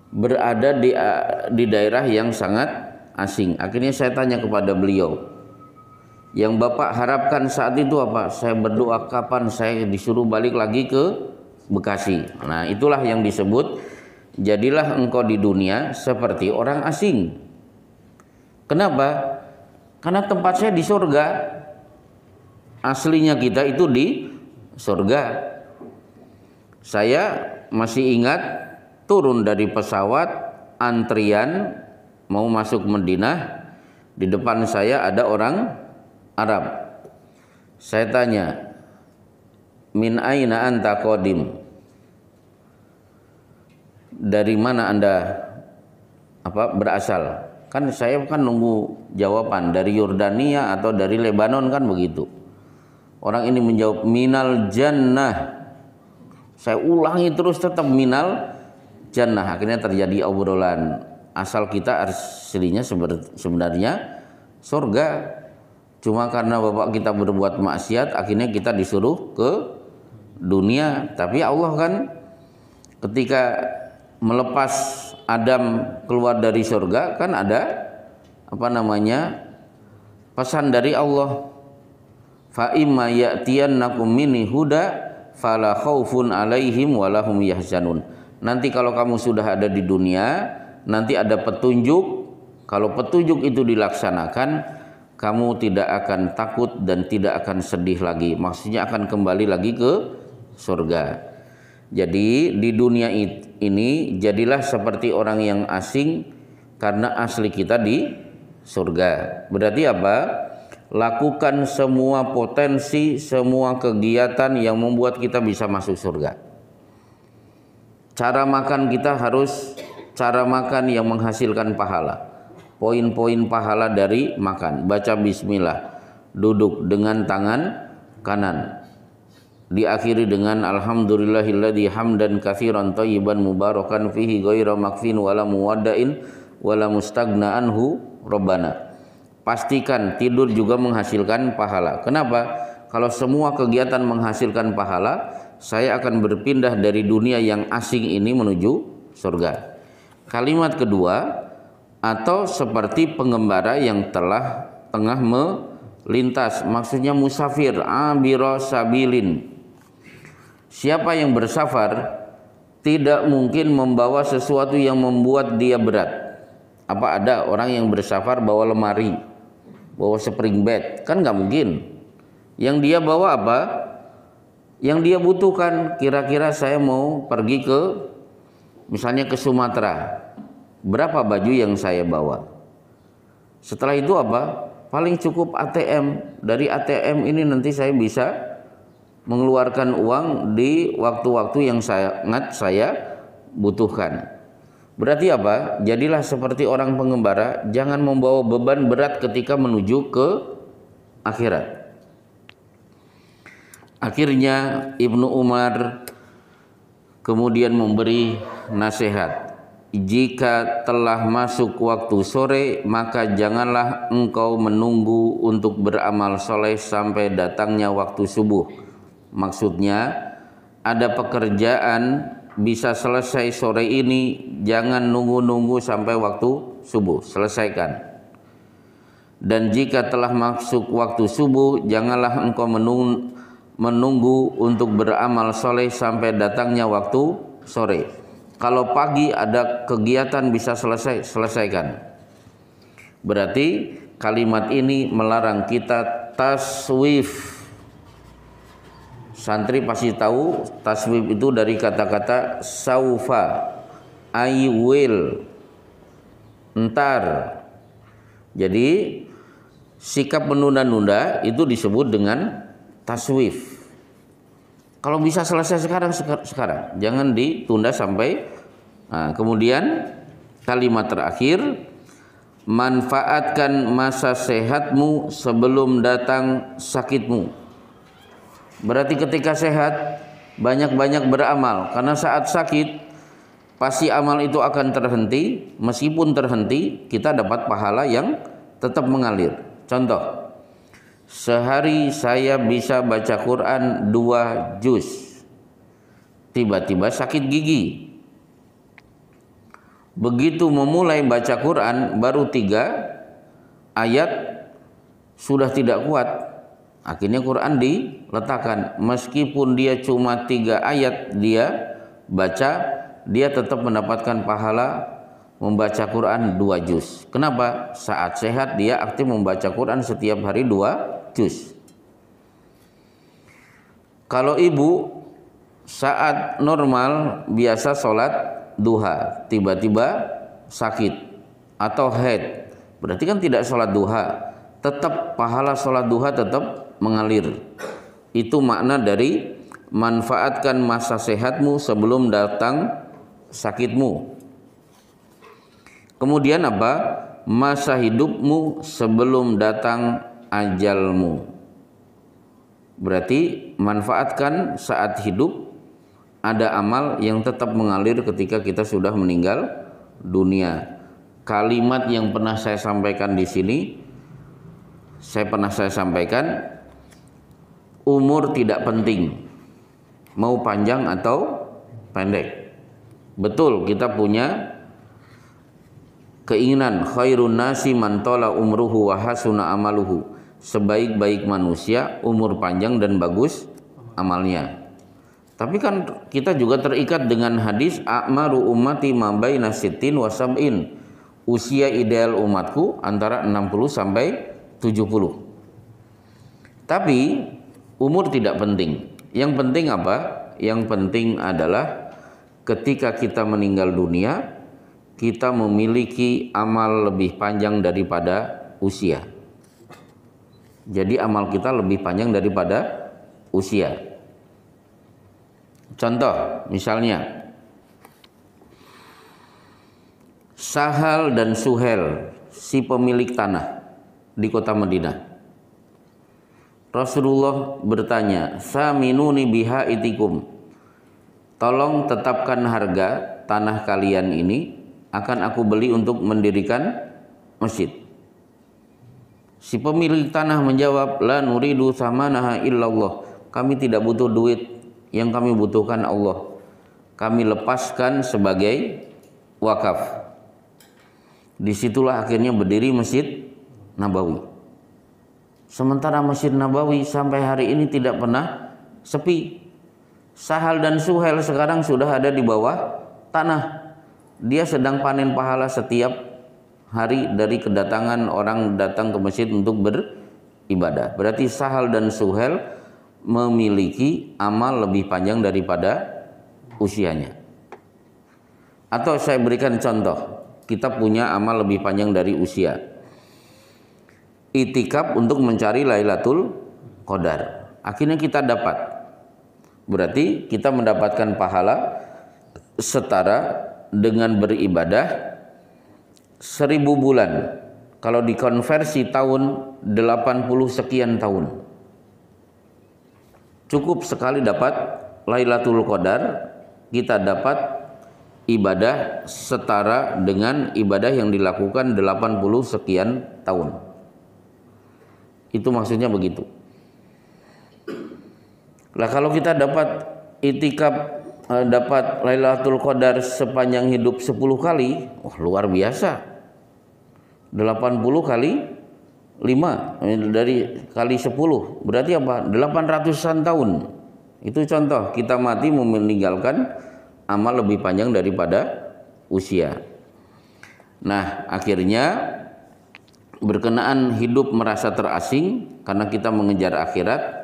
berada di daerah yang sangat asing. Akhirnya saya tanya kepada beliau, yang Bapak harapkan saat itu apa? Saya berdoa kapan saya disuruh balik lagi ke Bekasi. Nah, itulah yang disebut jadilah engkau di dunia seperti orang asing. Kenapa? Karena tempat saya di surga. Aslinya kita itu di surga. Saya masih ingat turun dari pesawat, antrian mau masuk Madinah. Di depan saya ada orang Arab. Saya tanya, min aina anta qadim? Dari mana Anda berasal? Kan saya nunggu jawaban dari Yordania atau dari Lebanon, kan begitu. Orang ini menjawab minal jannah. Saya ulangi terus tetap minal jannah. Akhirnya terjadi obrolan. Asal kita aslinya sebenarnya surga. Cuma karena bapak kita berbuat maksiat, akhirnya kita disuruh ke dunia. Tapi Allah kan ketika melepas Adam keluar dari surga, kan ada pesan dari Allah, fa imma ya'tiyannakum minni huda fala khaufun 'alaihim walahum yahzanun. Nanti kalau kamu sudah ada di dunia, nanti ada petunjuk. Kalau petunjuk itu dilaksanakan, kamu tidak akan takut dan tidak akan sedih lagi. Maksudnya akan kembali lagi ke surga. Jadi di dunia ini jadilah seperti orang yang asing karena asli kita di surga. Berarti apa? Lakukan semua potensi, semua kegiatan yang membuat kita bisa masuk surga. Cara makan kita harus cara makan yang menghasilkan pahala. Poin-poin pahala dari makan. Baca bismillah. Duduk dengan tangan kanan. Diakhiri dengan alhamdulillahilladzi hamdan katsiran thayyiban mubarakan fihi ghaira makfin wala muwadda'in wala mustagna anhu rabbana. Pastikan tidur juga menghasilkan pahala. Kenapa? Kalau semua kegiatan menghasilkan pahala, saya akan berpindah dari dunia yang asing ini menuju surga. Kalimat kedua, atau seperti pengembara yang tengah melintas, maksudnya musafir, abira sabilin. Siapa yang bersafar tidak mungkin membawa sesuatu yang membuat dia berat. Apa ada orang yang bersafar bawa lemari, bawa spring bed? Kan nggak mungkin. Yang dia bawa apa? Yang dia butuhkan. Kira-kira saya mau pergi ke, misalnya ke Sumatera, berapa baju yang saya bawa? Setelah itu apa? Paling cukup ATM. Dari ATM ini nanti saya bisa mengeluarkan uang di waktu-waktu yang sangat saya butuhkan. Berarti apa? Jadilah seperti orang pengembara, jangan membawa beban berat ketika menuju ke akhirat. Akhirnya Ibnu Umar kemudian memberi nasihat. Jika telah masuk waktu sore, maka janganlah engkau menunggu untuk beramal soleh sampai datangnya waktu subuh. Maksudnya ada pekerjaan bisa selesai sore ini, jangan nunggu-nunggu sampai waktu subuh, selesaikan. Dan jika telah masuk waktu subuh, janganlah engkau menunggu untuk beramal soleh sampai datangnya waktu sore. Kalau pagi ada kegiatan bisa selesaikan. Berarti kalimat ini melarang kita taswif. Santri pasti tahu taswif itu dari kata-kata saufa, I will, entar. Jadi sikap menunda-nunda itu disebut dengan taswif. Kalau bisa selesai sekarang, jangan ditunda sampai. Nah, kemudian kalimat terakhir, manfaatkan masa sehatmu sebelum datang sakitmu. Berarti ketika sehat banyak-banyak beramal, karena saat sakit pasti amal itu akan terhenti. Meskipun terhenti, kita dapat pahala yang tetap mengalir. Contoh, sehari saya bisa baca Quran 2 juz, tiba-tiba sakit gigi. Begitu memulai baca Quran baru 3 ayat sudah tidak kuat. Akhirnya Quran diletakkan. Meskipun dia cuma 3 ayat dia baca, dia tetap mendapatkan pahala membaca Quran 2 juz. Kenapa? Saat sehat dia aktif membaca Quran setiap hari 2 juz. Kalau ibu saat normal biasa sholat duha, tiba-tiba sakit atau haid, berarti kan tidak sholat duha, tetap pahala sholat duha tetap mengalir. Itu makna dari manfaatkan masa sehatmu sebelum datang sakitmu. Kemudian apa? Masa hidupmu sebelum datang ajalmu. Berarti manfaatkan saat hidup, ada amal yang tetap mengalir ketika kita sudah meninggal dunia. Kalimat yang pernah saya sampaikan di sini, saya sampaikan, umur tidak penting, mau panjang atau pendek. Betul, kita punya keinginan khairun nasi man tala umruhu wa hasuna amaluhu. sebaik-baik manusia, umur panjang dan bagus amalnya. Tapi kan kita juga terikat dengan hadis a'maru ummati ma baina sittin wa sab'in. Usia ideal umatku antara 60 sampai 70. Tapi umur tidak penting. Yang penting apa? Yang penting adalah ketika kita meninggal dunia, kita memiliki amal lebih panjang daripada usia. Jadi amal kita lebih panjang daripada usia. Contoh, misalnya Sahal dan Suhel, si pemilik tanah di kota Madinah. Rasulullah bertanya, "Saminuni biha itikum." Tolong tetapkan harga tanah kalian ini, akan aku beli untuk mendirikan masjid. Si pemilik tanah menjawab, "La nuridu samanaha illallah." Kami tidak butuh duit, yang kami butuhkan Allah. Kami lepaskan sebagai wakaf. Disitulah akhirnya berdiri Masjid Nabawi. Sementara Masjid Nabawi sampai hari ini tidak pernah sepi. Sahal dan Suhel sekarang sudah ada di bawah tanah. Dia sedang panen pahala setiap hari dari kedatangan orang datang ke masjid untuk beribadah. Berarti Sahal dan Suhel memiliki amal lebih panjang daripada usianya. Atau saya berikan contoh, kita punya amal lebih panjang dari usia. Itikaf untuk mencari Lailatul Qadar. Akhirnya kita dapat. Berarti kita mendapatkan pahala setara dengan beribadah 1000 bulan. Kalau dikonversi tahun 80 sekian tahun. Cukup sekali dapat Lailatul Qadar, kita dapat ibadah setara dengan ibadah yang dilakukan 80 sekian tahun. Itu maksudnya begitu. Lah kalau kita dapat itikaf, dapat Lailatul Qadar sepanjang hidup 10 kali, wah luar biasa. 80 kali 5 dari kali 10 berarti apa? 800-an tahun. Itu contoh, kita mati meninggalkan amal lebih panjang daripada usia. Nah, akhirnya berkenaan hidup merasa terasing karena kita mengejar akhirat.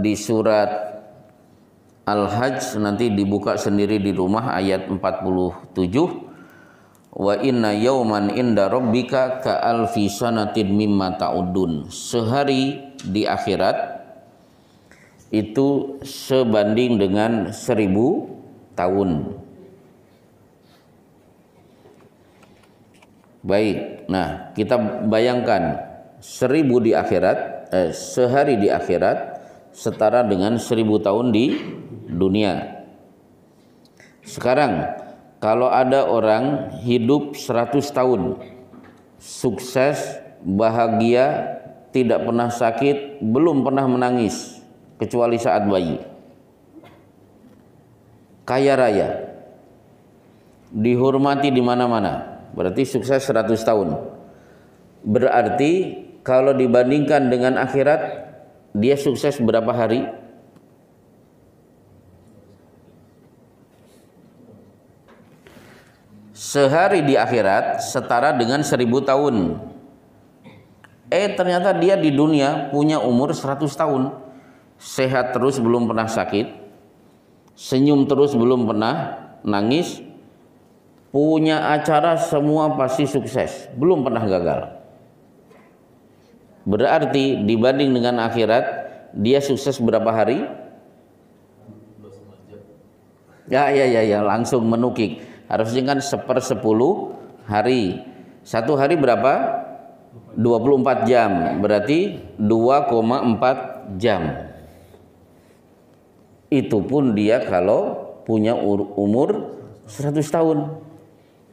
Di surat Al-Hajj nanti dibuka sendiri di rumah ayat 47. Wa inna yauman inda rabbika ka alfi sanatin mimma ta'udun. Sehari di akhirat itu sebanding dengan 1000 tahun. Baik, nah kita bayangkan 1000 di akhirat, sehari di akhirat setara dengan 1000 tahun di dunia. Sekarang kalau ada orang hidup 100 tahun, sukses, bahagia, tidak pernah sakit, belum pernah menangis kecuali saat bayi, kaya raya, dihormati di mana-mana, berarti sukses 100 tahun. Berarti kalau dibandingkan dengan akhirat, dia sukses berapa hari? Sehari di akhirat setara dengan 1000 tahun. Ternyata dia di dunia punya umur 100 tahun. Sehat terus, belum pernah sakit. Senyum terus, belum pernah nangis. Punya acara semua pasti sukses, belum pernah gagal. Berarti dibanding dengan akhirat, dia sukses berapa hari? Ya, langsung menukik. Harusnya kan 1/10 hari. Satu hari berapa? 24 jam. Berarti 2,4 jam. Itu pun dia kalau punya umur 100 tahun.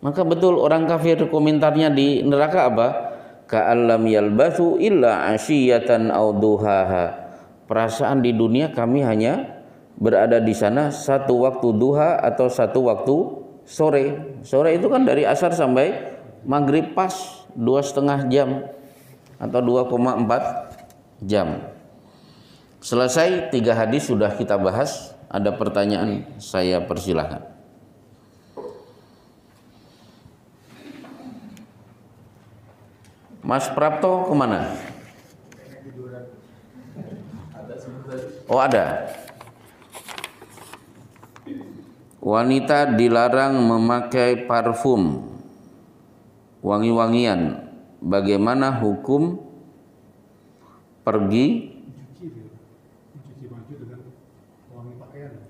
Maka betul orang kafir komentarnya di neraka apa? Ka'allam yalbathu illa asyiyatan aw duhaha. Perasaan di dunia kami hanya berada di sana satu waktu duha atau satu waktu sore. Sore itu kan dari asar sampai maghrib pas 2,5 jam atau 2,4 jam. Selesai 3 hadis sudah kita bahas. Ada pertanyaan, saya persilahkan. Mas Prapto kemana? Oh ada. Wanita dilarang memakai parfum wangi-wangian. Bagaimana hukum pergi?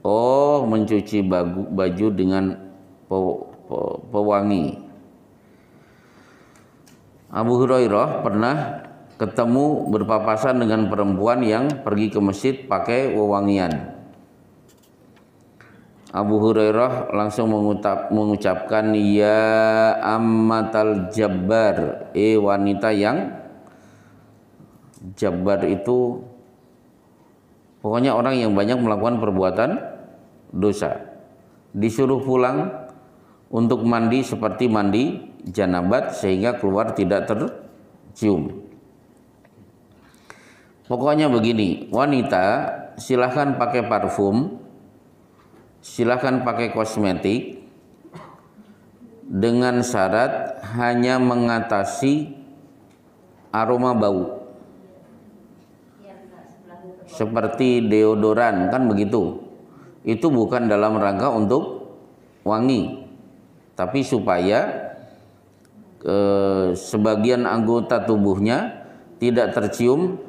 Oh, mencuci baju dengan pewangi. Abu Hurairah pernah ketemu berpapasan dengan perempuan yang pergi ke masjid pakai wewangian. Abu Hurairah langsung mengucapkan, ya ammatal jabbar, wanita yang jabbar itu pokoknya orang yang banyak melakukan perbuatan dosa. Disuruh pulang untuk mandi seperti mandi janabat sehingga keluar tidak tercium. Pokoknya begini, wanita silahkan pakai parfum, silahkan pakai kosmetik, dengan syarat hanya mengatasi aroma bau seperti deodoran, kan begitu. Itu bukan dalam rangka untuk wangi, tapi supaya sebagian anggota tubuhnya tidak tercium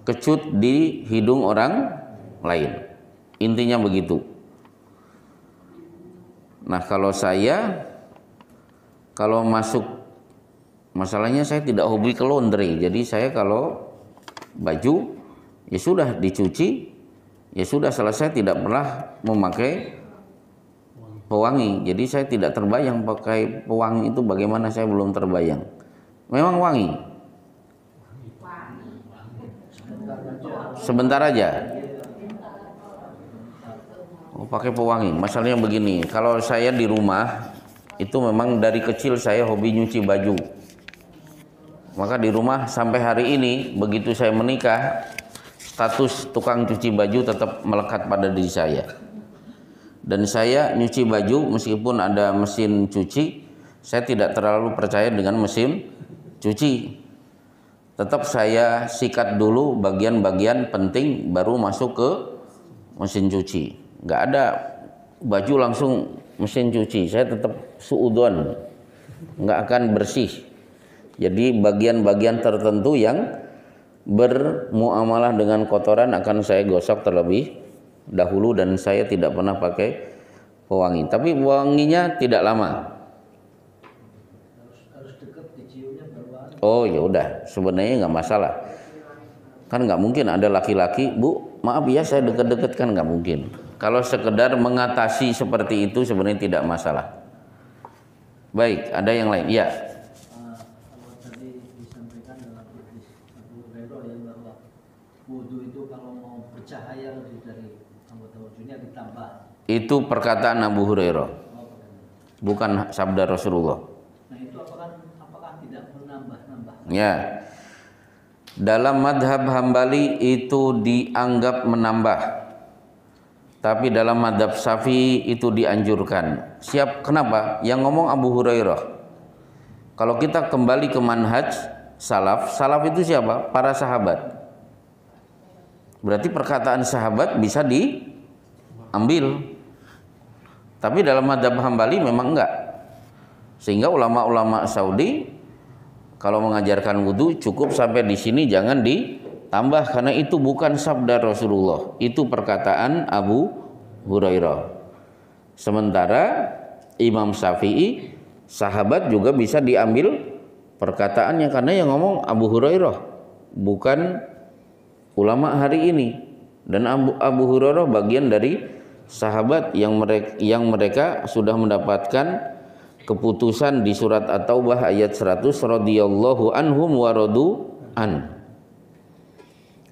kecut di hidung orang lain. Intinya begitu. Nah, kalau masuk, masalahnya saya tidak hobi ke laundry, jadi saya kalau baju ya sudah dicuci, ya sudah selesai, tidak pernah memakai pewangi. Jadi saya tidak terbayang pakai pewangi itu bagaimana, saya belum terbayang. Memang wangi. Sebentar aja. Oh, pakai pewangi. Masalahnya begini, kalau saya di rumah itu memang dari kecil saya hobi nyuci baju. Maka di rumah sampai hari ini begitu saya menikah, status tukang cuci baju tetap melekat pada diri saya. Dan saya nyuci baju meskipun ada mesin cuci, saya tidak terlalu percaya dengan mesin cuci. Tetap saya sikat dulu bagian-bagian penting baru masuk ke mesin cuci. Nggak ada baju langsung mesin cuci, saya tetap suudon, nggak akan bersih. Jadi bagian-bagian tertentu yang bermuamalah dengan kotoran akan saya gosok terlebih dahulu, dan saya tidak pernah pakai pewangi. Tapi wanginya tidak lama. Harus dekat diciumnya berwangi. Oh ya udah, sebenarnya nggak masalah. Kan nggak mungkin ada laki-laki, Bu, maaf ya saya deket-deket, kan nggak mungkin. Kalau sekedar mengatasi seperti itu sebenarnya tidak masalah. Baik, ada yang lain? Ya. Kalau tadi disampaikan dalam hadis Abu Hurairah yang bahwa wudu itu kalau mau bercahaya lebih dari anggota wudunya ditambah. Itu perkataan Abu Hurairah, bukan sabda Rasulullah. Nah itu apakah tidak menambah-nambah? Ya, dalam madhab Hambali itu dianggap menambah, tapi dalam madhab Syafi'i itu dianjurkan. Kenapa? Yang ngomong Abu Hurairah. Kalau kita kembali ke manhaj salaf itu siapa? Para sahabat. Berarti perkataan sahabat bisa diambil. Tapi dalam madhab Hambali memang enggak. Sehingga ulama-ulama Saudi kalau mengajarkan wudhu cukup sampai di sini, jangan ditambah, karena itu bukan sabda Rasulullah, itu perkataan Abu Hurairah. Sementara Imam Syafi'i, sahabat juga bisa diambil perkataannya, karena yang ngomong Abu Hurairah, bukan ulama hari ini. Dan Abu Hurairah bagian dari sahabat yang mereka sudah mendapatkan keputusan di surat At-Taubah ayat 100, radhiyallahu anhum wa radu an.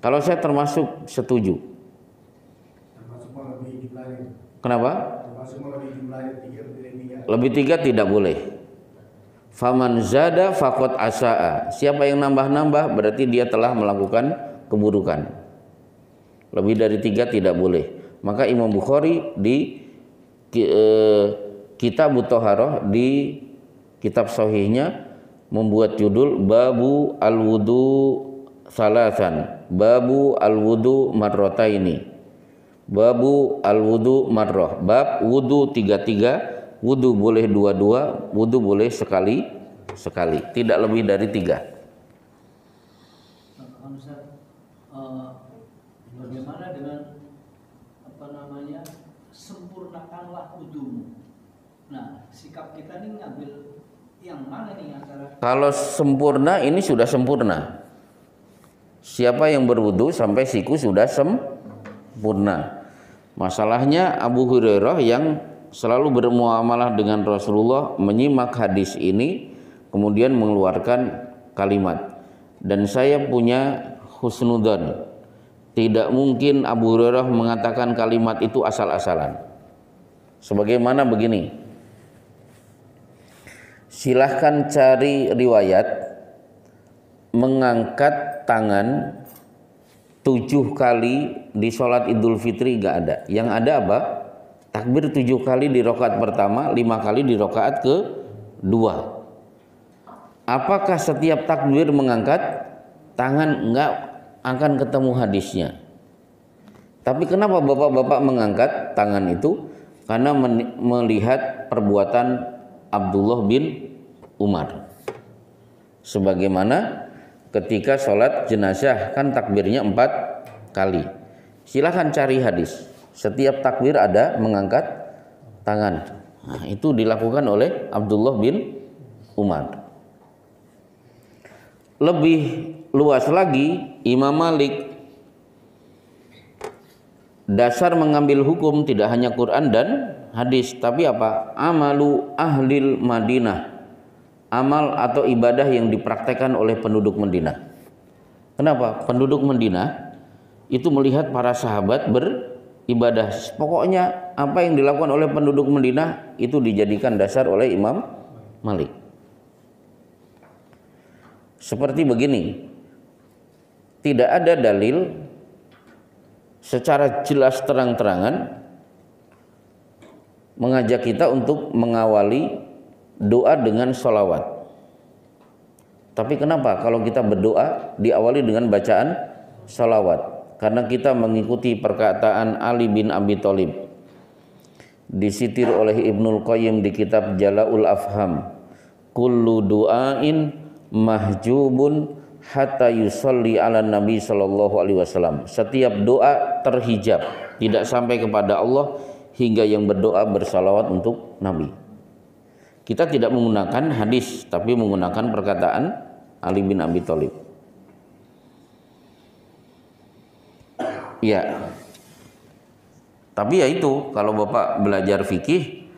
Kalau saya termasuk setuju. Kenapa? Lebih 3 tidak boleh. Faman zada faqad asaa. Siapa yang nambah-nambah berarti dia telah melakukan keburukan. Lebih dari 3 tidak boleh. Maka Imam Bukhari di Kitab Thaharah, di kitab sahihnya membuat judul Babu al-wudu salasan, Babu al-wudu marrataini, Babu al-wudu marrah, bab wudu 3, wudu boleh 2, wudu boleh sekali, tidak lebih dari 3. Bagaimana dengan sempurnakanlah wudumu. Nah, sikap kita ini ngambil yang mana nih antara? Kalau sempurna ini sudah sempurna. Siapa yang berwudu sampai siku sudah sempurna. Masalahnya Abu Hurairah yang selalu bermuamalah dengan Rasulullah menyimak hadis ini kemudian mengeluarkan kalimat. Dan saya punya husnudzon. Tidak mungkin Abu Hurairah mengatakan kalimat itu asal-asalan. Sebagaimana begini. Silahkan cari riwayat mengangkat tangan 7 kali di sholat Idul Fitri, gak ada. Yang ada apa? Takbir 7 kali di rakaat pertama, 5 kali di rakaat kedua. Apakah setiap takbir mengangkat tangan? Enggak akan ketemu hadisnya. Tapi kenapa bapak-bapak mengangkat tangan itu? Karena melihat perbuatan Abdullah bin Umar. Sebagaimana ketika sholat jenazah kan takbirnya 4 kali. Silahkan cari hadis. Setiap takbir ada mengangkat tangan. Nah, itu dilakukan oleh Abdullah bin Umar. Lebih luas lagi, Imam Malik dasar mengambil hukum tidak hanya Quran dan hadis, tapi apa? Amalu ahlil Madinah, amal atau ibadah yang dipraktekkan oleh penduduk Madinah. Kenapa? Penduduk Madinah itu melihat para sahabat beribadah. Pokoknya apa yang dilakukan oleh penduduk Madinah itu dijadikan dasar oleh Imam Malik. Seperti begini, tidak ada dalil secara jelas terang-terangan mengajak kita untuk mengawali doa dengan sholawat. Tapi kenapa kalau kita berdoa diawali dengan bacaan sholawat? Karena kita mengikuti perkataan Ali bin Abi Thalib, disitir oleh Ibnul Qayyim di kitab Jala'ul Afham, kullu du'ain mahjubun hatta yusalli ala Nabi sallallahu alaihi wasallam. Setiap doa terhijab, tidak sampai kepada Allah hingga yang berdoa bersalawat untuk Nabi. Kita tidak menggunakan hadis, tapi menggunakan perkataan Ali bin Abi Thalib. Ya. Tapi ya itu, kalau Bapak belajar fikih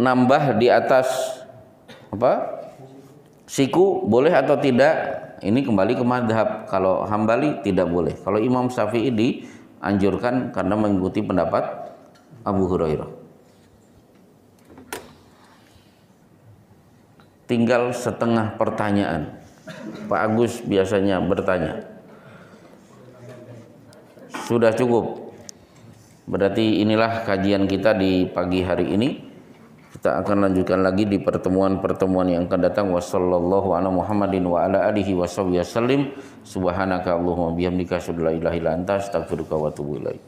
nambah di atas apa? Siku boleh atau tidak? Ini kembali ke mazhab. Kalau Hambali tidak boleh. Kalau Imam Syafi'i dianjurkan karena mengikuti pendapat Abu Hurairah. Tinggal setengah pertanyaan. Pak Agus biasanya bertanya. Sudah cukup. Berarti inilah kajian kita di pagi hari ini. Kita akan lanjutkan lagi di pertemuan-pertemuan yang akan datang. Wassallallahu ala Muhammadin wa ala alihi wasallim. Subhanaka Allahumma bihamdika asyhadu an la ilaha illa anta astaghfiruka wa atubu ilaik.